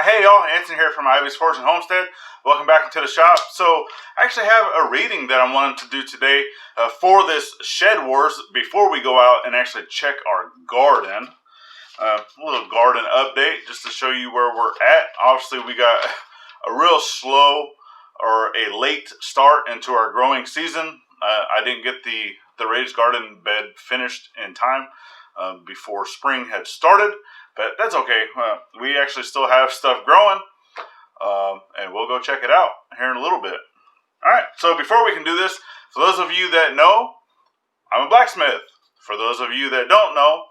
Hey y'all, Anthony here from Ivey.forge and Homestead. Welcome back into the shop. So I actually have a reading that I'm wanting to do today for this Shed Wars before we go out and actually check our garden. A little garden update just to show you where we're at. Obviously we got a real slow or a late start into our growing season. I didn't get the raised garden bed finished in time before spring had started. But that's okay. We actually still have stuff growing, and we'll go check it out here in a little bit. All right, so before we can do this, for those of you that know, I'm a blacksmith. For those of you that don't know,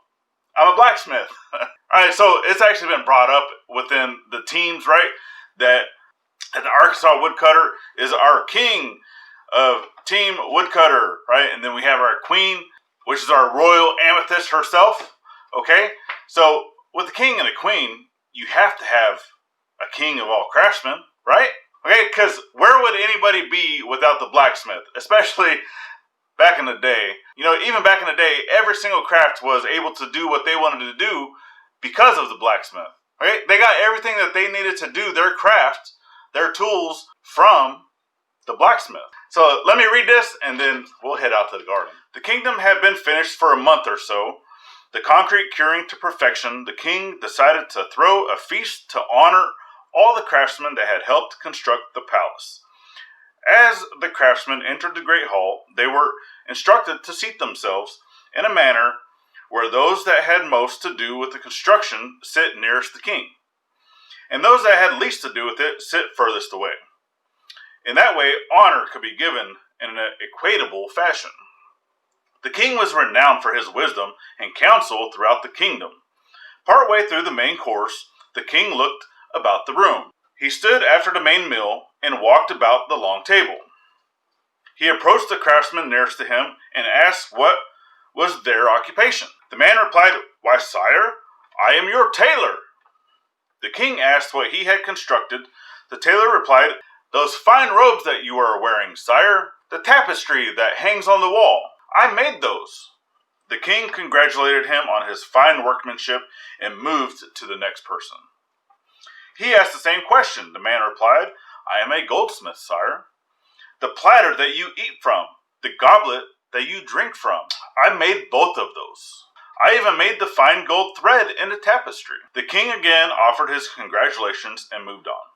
I'm a blacksmith. All right, so it's actually been brought up within the teams, right, that the Arkansas woodcutter is our king of team woodcutter, right? And then we have our queen, which is our royal amethyst herself, okay? So with the king and the queen, you have to have a king of all craftsmen, right? Okay, because where would anybody be without the blacksmith? Especially back in the day. You know, even back in the day, every single craft was able to do what they wanted to do because of the blacksmith. Okay, they got everything that they needed to do their craft, their tools, from the blacksmith. So let me read this and then we'll head out to the garden. The kingdom had been finished for a month or so. The concrete curing to perfection, the king decided to throw a feast to honor all the craftsmen that had helped construct the palace. As the craftsmen entered the great hall, they were instructed to seat themselves in a manner where those that had most to do with the construction sit nearest the king, and those that had least to do with it sit furthest away. In that way, honor could be given in an equitable fashion. The king was renowned for his wisdom and counsel throughout the kingdom. Partway through the main course, the king looked about the room. He stood after the main meal and walked about the long table. He approached the craftsman nearest to him and asked what was their occupation. The man replied, "Why, sire, I am your tailor." The king asked what he had constructed. The tailor replied, "Those fine robes that you are wearing, sire, the tapestry that hangs on the wall. I made those." The king congratulated him on his fine workmanship and moved to the next person. He asked the same question. The man replied, "I am a goldsmith, sire. The platter that you eat from, the goblet that you drink from, I made both of those. I even made the fine gold thread in the tapestry." The king again offered his congratulations and moved on.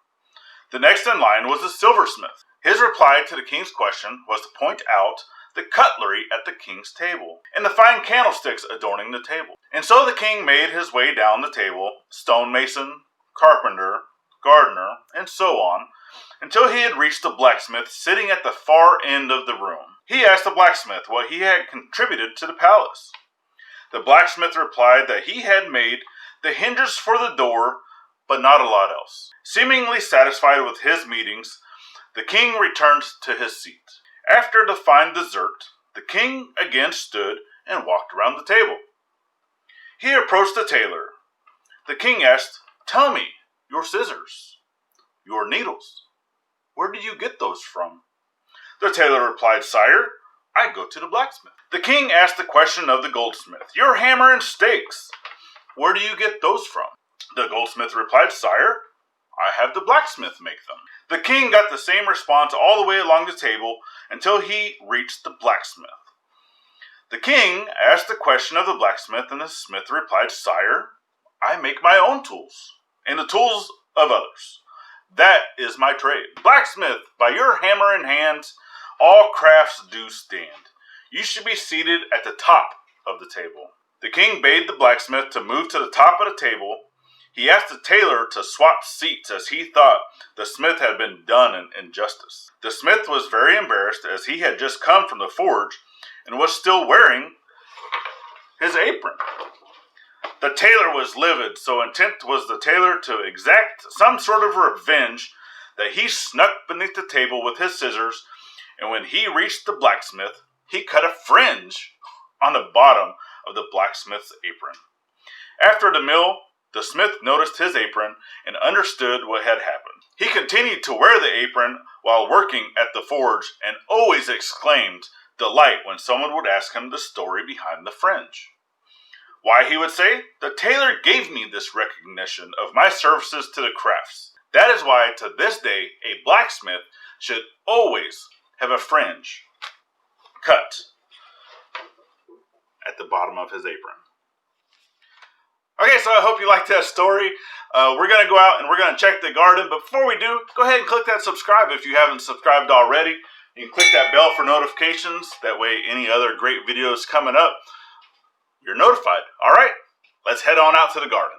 The next in line was the silversmith. His reply to the king's question was to point out the cutlery at the king's table, and the fine candlesticks adorning the table. And so the king made his way down the table, stonemason, carpenter, gardener, and so on, until he had reached the blacksmith sitting at the far end of the room. He asked the blacksmith what he had contributed to the palace. The blacksmith replied that he had made the hinges for the door, but not a lot else. Seemingly satisfied with his meetings, the king returned to his seat. After the fine dessert, the king again stood and walked around the table. He approached the tailor. The king asked, "Tell me, your scissors, your needles, where do you get those from?" The tailor replied, "Sire, I go to the blacksmith." The king asked the question of the goldsmith, "Your hammer and stakes, where do you get those from?" The goldsmith replied, "Sire, I have the blacksmith make them." The king got the same response all the way along the table until he reached the blacksmith. The king asked the question of the blacksmith, and the smith replied, "Sire, I make my own tools and the tools of others. That is my trade. Blacksmith, by your hammer in hand, all crafts do stand. You should be seated at the top of the table." The king bade the blacksmith to move to the top of the table. He asked the tailor to swap seats as he thought the smith had been done an injustice. The smith was very embarrassed as he had just come from the forge and was still wearing his apron. The tailor was livid, so intent was the tailor to exact some sort of revenge that he snuck beneath the table with his scissors, and when he reached the blacksmith, he cut a fringe on the bottom of the blacksmith's apron. After the meal, the smith noticed his apron and understood what had happened. He continued to wear the apron while working at the forge and always exclaimed delight when someone would ask him the story behind the fringe. Why, he would say, the tailor gave me this recognition of my services to the crafts. That is why, to this day, a blacksmith should always have a fringe cut at the bottom of his apron. Okay, so I hope you liked that story. We're going to go out and we're going to check the garden. But before we do, go ahead and click that subscribe if you haven't subscribed already. You can click that bell for notifications. That way, any other great videos coming up, you're notified. All right, let's head on out to the garden.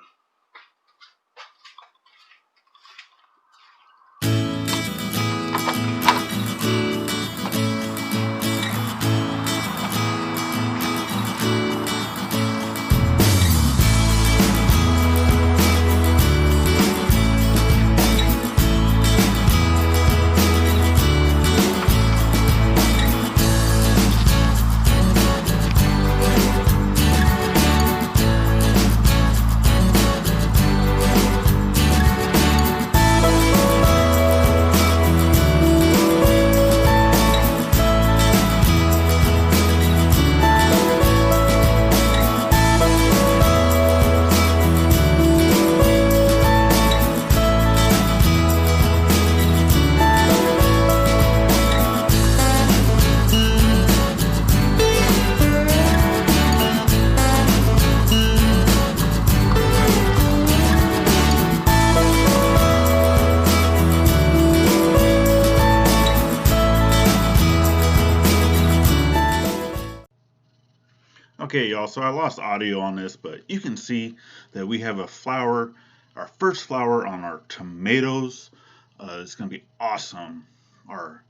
Okay, y'all, so I lost audio on this, but you can see that we have a flower, our first flower on our tomatoes. It's going to be awesome. Our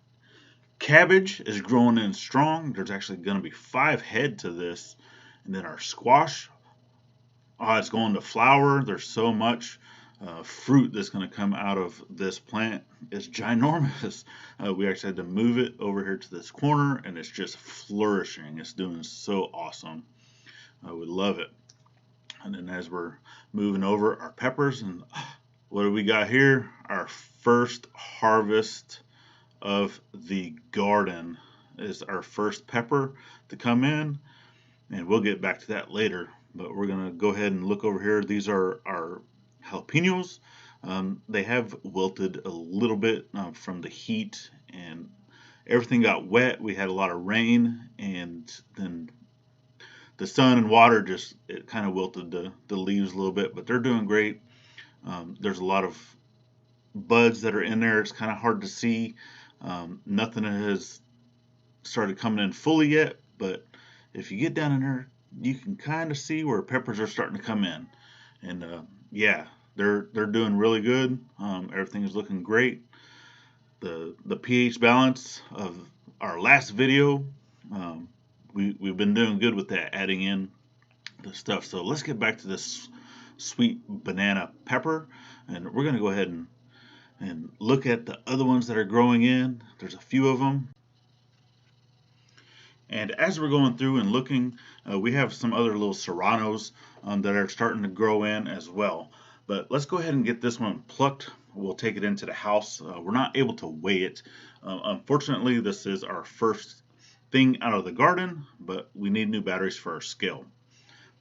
cabbage is growing in strong. There's actually going to be 5 head to this. And then our squash, it's going to flower. There's so much fruit that's going to come out of this plant. It's ginormous. We actually had to move it over here to this corner, and it's just flourishing. It's doing so awesome. We love it. And then as we're moving over our peppers, and what do we got here? Our first harvest of the garden is our first pepper to come in, and we'll get back to that later. But we're going to go ahead and look over here. These are our jalapenos. They have wilted a little bit from the heat, and everything got wet. We had a lot of rain, and then the sun and water it kind of wilted the leaves a little bit, but they're doing great. There's a lot of buds that are in there. It's kind of hard to see. Nothing has started coming in fully yet, but if you get down in there, you can kind of see where peppers are starting to come in. And yeah, they're doing really good. Everything is looking great. The pH balance of our last video, we've been doing good with that, adding in the stuff. So let's get back to this sweet banana pepper, and we're going to go ahead and look at the other ones that are growing in. There's a few of them. And as we're going through and looking, we have some other little serranos that are starting to grow in as well. But let's go ahead and get this one plucked. We'll take it into the house. We're not able to weigh it. Unfortunately, this is our first thing out of the garden, but we need new batteries for our scale.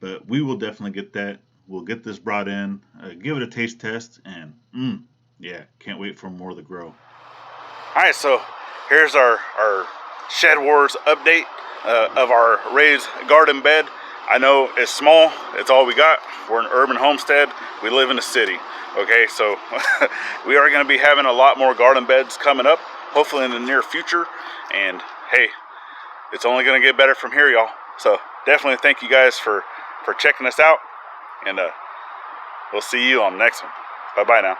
But we will definitely get that. We'll get this brought in, give it a taste test, and yeah, can't wait for more to grow. All right, so here's our Shed Wars update of our raised garden bed. I know it's small, it's all we got. We're an urban homestead, we live in the city. Okay, so we are going to be having a lot more garden beds coming up, hopefully in the near future. And hey, it's only going to get better from here, y'all. So definitely thank you guys for checking us out, and we'll see you on the next one. Bye bye now.